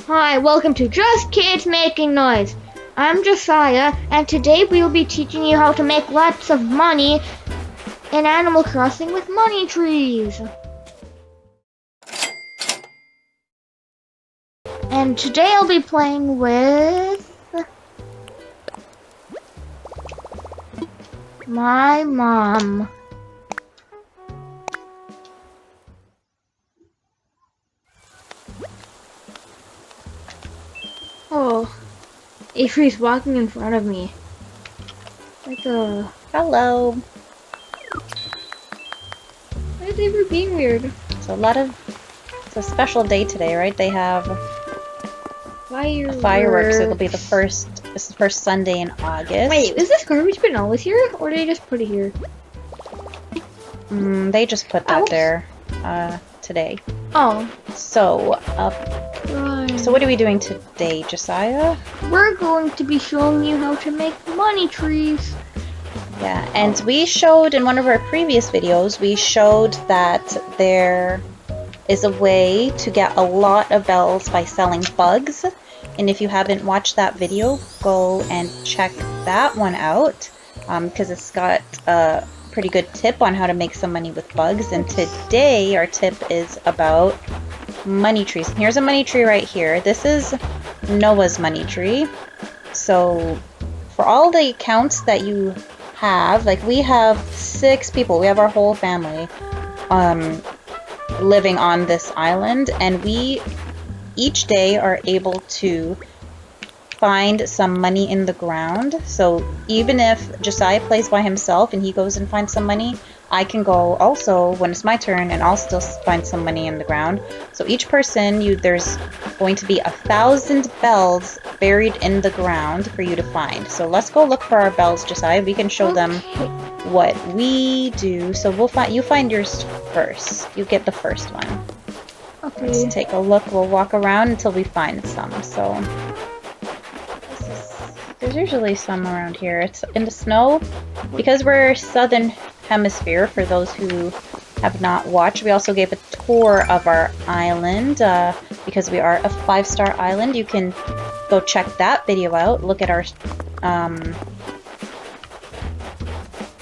Hi, welcome to Just Kids Making Noise. I'm Josiah, and today we will be teaching you how to make lots of money in Animal Crossing with money trees. And today I'll be playing with my mom. Oh, Avery's walking in front of me. Like a... Hello. Why is Avery being weird? It's a special day today, right? They have fireworks. It'll be this is the first Sunday in August. Wait, is this garbage bin always here, or did they just put it here? They just put that there, today. Oh. So, Right. so what are we doing today, Josiah? We're going to be showing you how to make money trees. Yeah, and we showed in one of our previous videos, we showed that there is a way to get a lot of bells by selling bugs. And if you haven't watched that video, go and check that one out, because it's got a pretty good tip on how to make some money with bugs. And today our tip is about money trees. And here's a money tree right here. This is Noah's money tree. So for all the accounts that you have, like we have 6 people, we have our whole family living on this island, and we each day are able to find some money in the ground. So even if Josiah plays by himself and he goes and finds some money, I can go also when it's my turn and I'll still find some money in the ground. So each person, there's going to be 1,000 bells buried in the ground for you to find. So let's go look for our bells, Josiah. We can show them what we do. So you find yours first. You get the first one. Okay. Let's take a look. We'll walk around until we find some. So there's usually some around here. It's in the snow. Because we're southern hemisphere, for those who have not watched, we also gave a tour of our island because we are a 5-star island. You can go check that video out. Look at our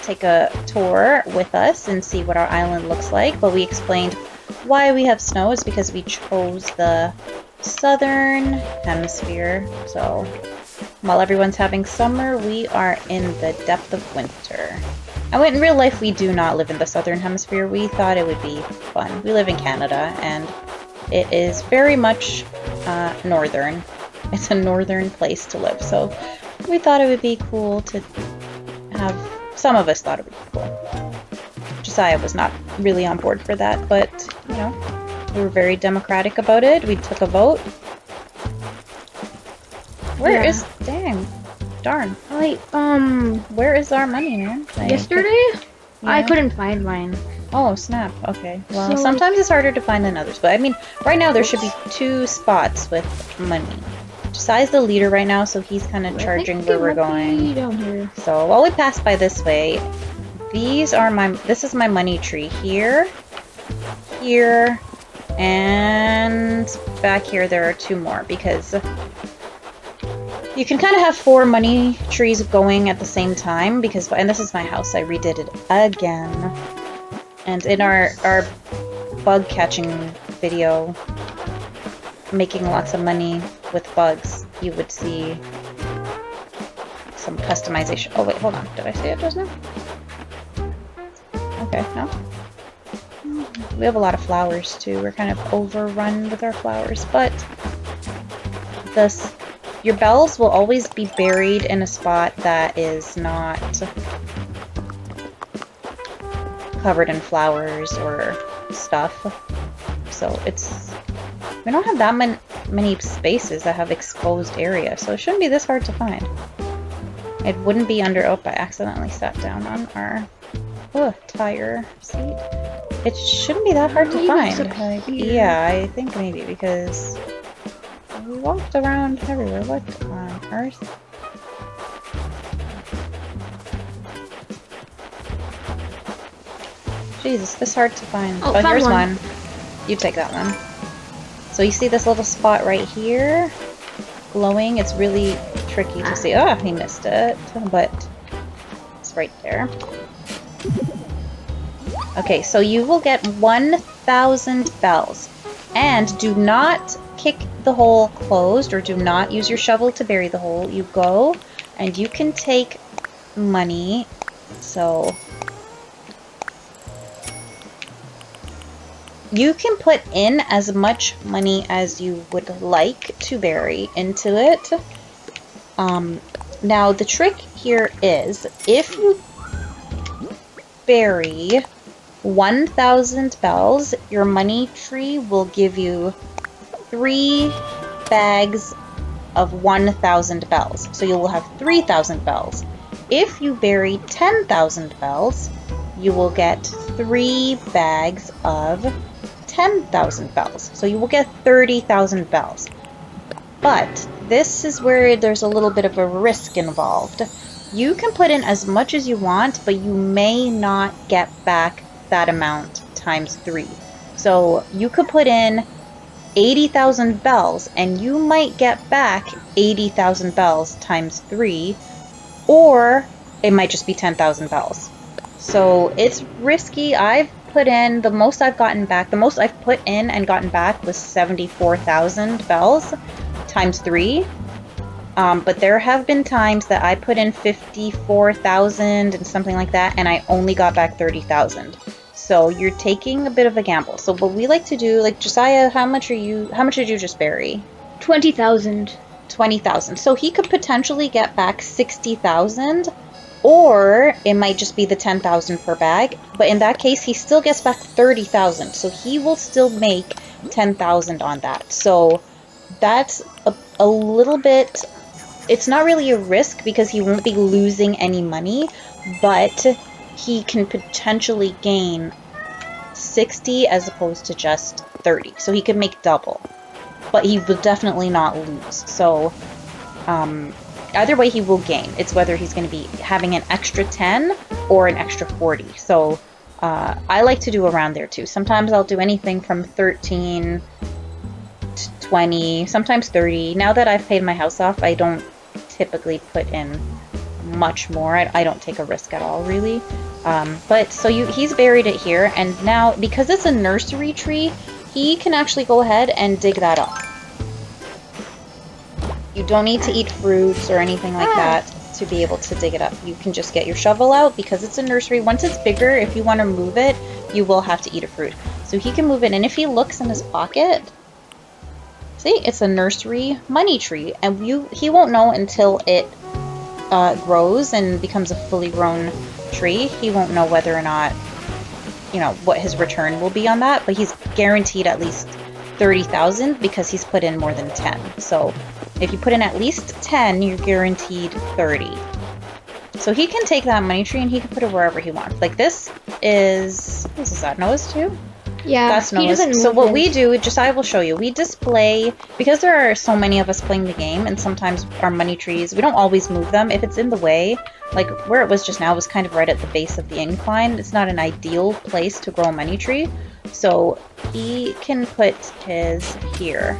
take a tour with us and see what our island looks like. But we explained why we have snow is because we chose the southern hemisphere. So while everyone's having summer, we are in the depth of winter. And in real life, we do not live in the southern hemisphere. We thought it would be fun. We live in Canada, and it is very much northern. It's a northern place to live. So we thought it would be cool to have... Some of us thought it would be cool. Josiah was not really on board for that, but, you know, we were very democratic about it. We took a vote. Where is... Dang. Darn. Where is our money, man? Yesterday? Yeah. I couldn't find mine. Oh, snap. Okay. Well, sometimes it's harder to find than others. But, I mean, right now there should be 2 spots with money. Josiah's the leader right now, so he's kind of charging where we're going. Down here. So, while we pass by this way, this is my money tree. Here, and back here there are 2 more, because you can kind of have 4 money trees going at the same time, and this is my house. I redid it again. And in our bug catching video, making lots of money with bugs, you would see some customization. Oh wait, hold on. Did I say it just now? Okay, no? We have a lot of flowers too. We're kind of overrun with our flowers, but your bells will always be buried in a spot that is not covered in flowers or stuff. So we don't have that many spaces that have exposed area, so it shouldn't be this hard to find. It wouldn't be under... Oh, I accidentally sat down on our tire seat. It shouldn't be that hard to find. Yeah, I think maybe because we walked around everywhere. What on earth? Jesus, this is hard to find. Oh, here's one. You take that one. So you see this little spot right here glowing? It's really tricky to see. Oh, he missed it, but it's right there. Okay, so you will get 1,000 bells. And do not kick the hole closed, or do not use your shovel to bury the hole. You go and you can take money. So you can put in as much money as you would like to bury into it. Now the trick here is, if you bury 1,000 bells, your money tree will give you 3 bags of 1,000 bells. So you will have 3,000 bells. If you bury 10,000 bells, you will get 3 bags of 10,000 bells. So you will get 30,000 bells. But this is where there's a little bit of a risk involved. You can put in as much as you want, but you may not get back that amount times 3. So you could put in 80,000 bells and you might get back 80,000 bells times 3, or it might just be 10,000 bells. So it's risky. I've put in, the most I've gotten back, the most I've put in and gotten back was 74,000 bells times 3. But there have been times that I put in 54,000 and something like that, and I only got back 30,000. So you're taking a bit of a gamble. So what we like to do, like Josiah, how much did you just bury? 20,000. 20,000. So he could potentially get back 60,000, or it might just be the 10,000 per bag. But in that case, he still gets back 30,000. So he will still make 10,000 on that. So that's a little bit, it's not really a risk because he won't be losing any money, but he can potentially gain 60 as opposed to just 30. So he could make double, but he will definitely not lose. So either way he will gain. It's whether he's going to be having an extra 10 or an extra 40. So I like to do around there too. Sometimes I'll do anything from 13 to 20, sometimes 30. Now that I've paid my house off, I don't typically put in much more. I don't take a risk at all, really. But so he's buried it here, and now because it's a nursery tree, he can actually go ahead and dig that up. You don't need to eat fruits or anything like that to be able to dig it up. You can just get your shovel out because it's a nursery. Once it's bigger, if you want to move it, you will have to eat a fruit. So he can move it, and if he looks in his pocket, see, it's a nursery money tree, and he won't know until it grows and becomes a fully grown tree. He won't know whether or not, what his return will be on that, but he's guaranteed at least 30,000 because he's put in more than 10. So if you put in at least 10, you're guaranteed 30. So he can take that money tree and he can put it wherever he wants. Like this is that Noah's too? Yeah, that's Noah's. So what we do, Josiah will show you, we display, because there are so many of us playing the game, and sometimes our money trees, we don't always move them. If it's in the way, like where it was just now was kind of right at the base of the incline. It's not an ideal place to grow a money tree. So he can put his here.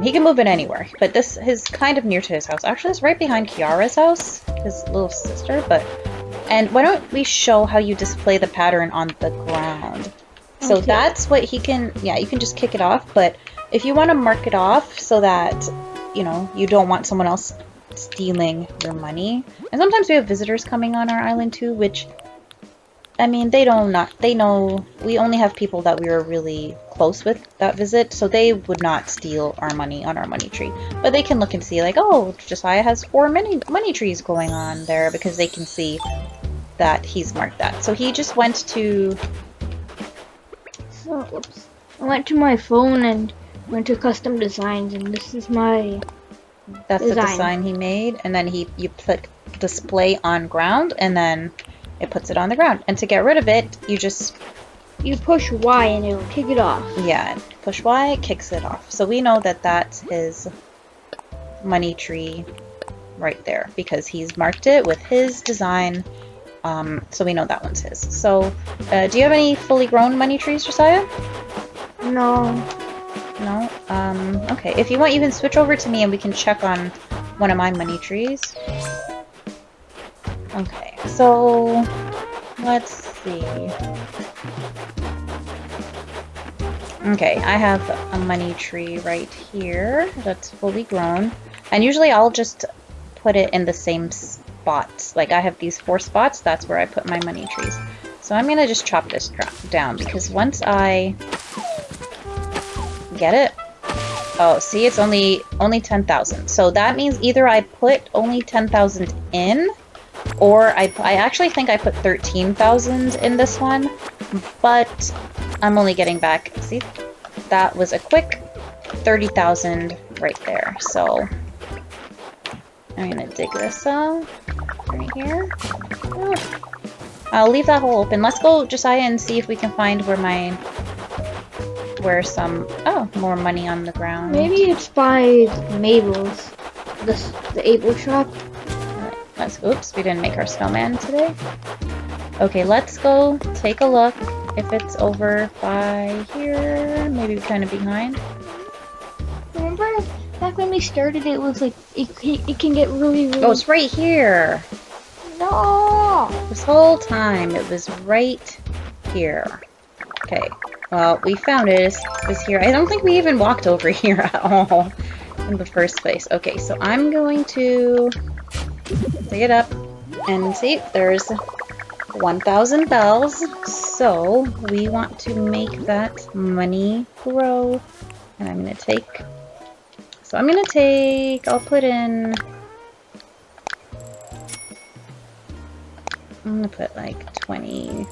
He can move it anywhere, but this is kind of near to his house. Actually, it's right behind Kiara's house, his little sister. And why don't we show how you display the pattern on the ground? So that's what he can, you can just kick it off, but if you want to mark it off so that, you don't want someone else stealing your money. And sometimes we have visitors coming on our island too, which, I mean, they know we only have people that we are really close with that visit, so they would not steal our money on our money tree. But they can look and see, like, oh, Josiah has 4 money trees going on there, because they can see that he's marked that. So he just went to... Oops. I went to my phone and went to custom designs, and this is my That's the design he made, and then you click display on ground, and then it puts it on the ground. And to get rid of it, you push Y and it'll kick it off. Yeah, push Y, it kicks it off. So we know that that's his money tree right there, because he's marked it with his design. So we know that one's his. So, do you have any fully grown money trees, Josiah? No. No? Okay. If you want, you can switch over to me and we can check on one of my money trees. Okay, so let's see. Okay, I have a money tree right here that's fully grown. And usually I'll just put it in the same spots. Like I have these 4 spots, that's where I put my money trees. So I'm gonna just chop this down because once I get it, oh, see, it's only 10,000. So that means either I put only 10,000 in, or I actually think I put 13,000 in this one, but I'm only getting back, see, that was a quick 30,000 right there. So I'm gonna dig this up right here. I'll leave that hole open. Let's go, Josiah, and see if we can find where some, oh, more money on the ground. Maybe it's by Mabel's, the Able shop. Alright, oops, we didn't make our snowman today. Okay, let's go take a look if it's over by here, maybe kind of behind. Remember back when we started, it was like, it can get really... Oh, it's right here! No! This whole time, it was right here. Okay, well, we found it. It was here. I don't think we even walked over here at all in the first place. Okay, so I'm going to dig it up and see, there's 1,000 bells. So we want to make that money grow. And I'm going to take... So I'm going to take... I'll put in... I'm going to put like 20...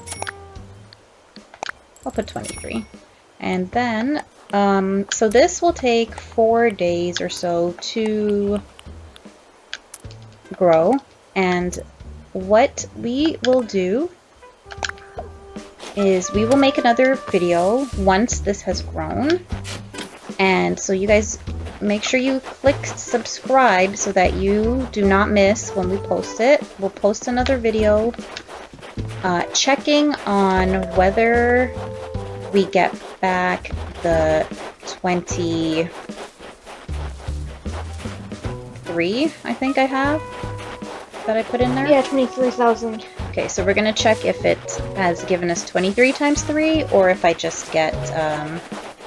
I'll put 23. And then, so this will take 4 days or so to grow. And what we will do is we will make another video once this has grown. And so you guys make sure you click subscribe so that you do not miss when we post it. We'll post another video checking on whether we get back the 23, I think I have, that I put in there. Yeah, 23,000. Okay, so we're gonna check if it has given us 23 times 3, or if I just get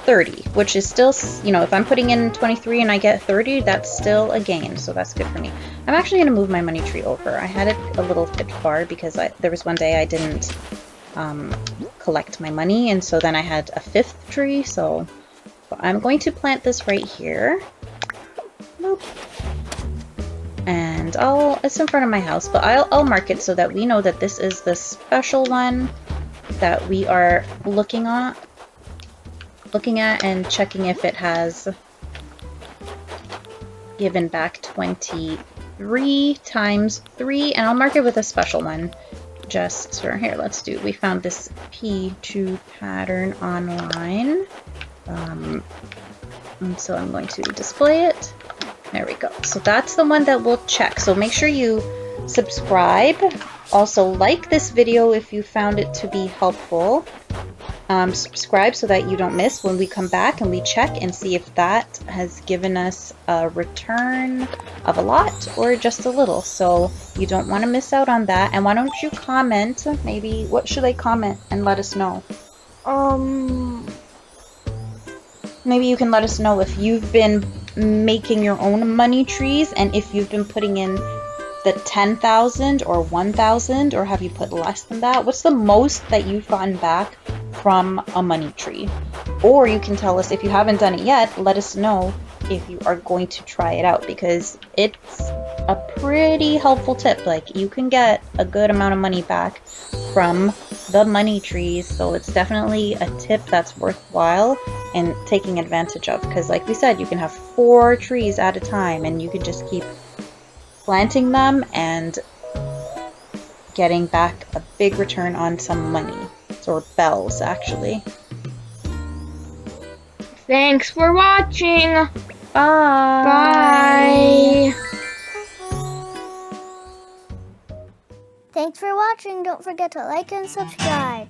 30, which is still, you know, if I'm putting in 23 and I get 30, that's still a gain, so that's good for me. I'm actually gonna move my money tree over. I had it a little bit far because there was one day I didn't collect my money, and so then I had a 5th tree, so I'm going to plant this right here. Nope. And it's in front of my house, but I'll mark it so that we know that this is the special one that we are looking at and checking if it has given back 23 times 3, and I'll mark it with a special one. Just so here, we found this P2 pattern online. And so I'm going to display it. There we go. So that's the one that we'll check. So make sure you subscribe. Also like this video if you found it to be helpful. Subscribe so that you don't miss when we come back and we check and see if that has given us a return of a lot or just a little. So you don't want to miss out on that. And why don't you comment? Maybe, what should I comment and let us know? Maybe you can let us know if you've been making your own money trees and if you've been putting in the 10,000 or 1,000, or have you put less than that? What's the most that you've gotten back from a money tree? Or you can tell us, if you haven't done it yet, let us know if you are going to try it out, because it's a pretty helpful tip. Like, you can get a good amount of money back from the money trees, so it's definitely a tip that's worthwhile and taking advantage of, because like we said, you can have 4 trees at a time and you can just keep planting them and getting back a big return on some money, or bells actually. Thanks for watching. Bye. Bye. Thanks for watching. Don't forget to like and subscribe.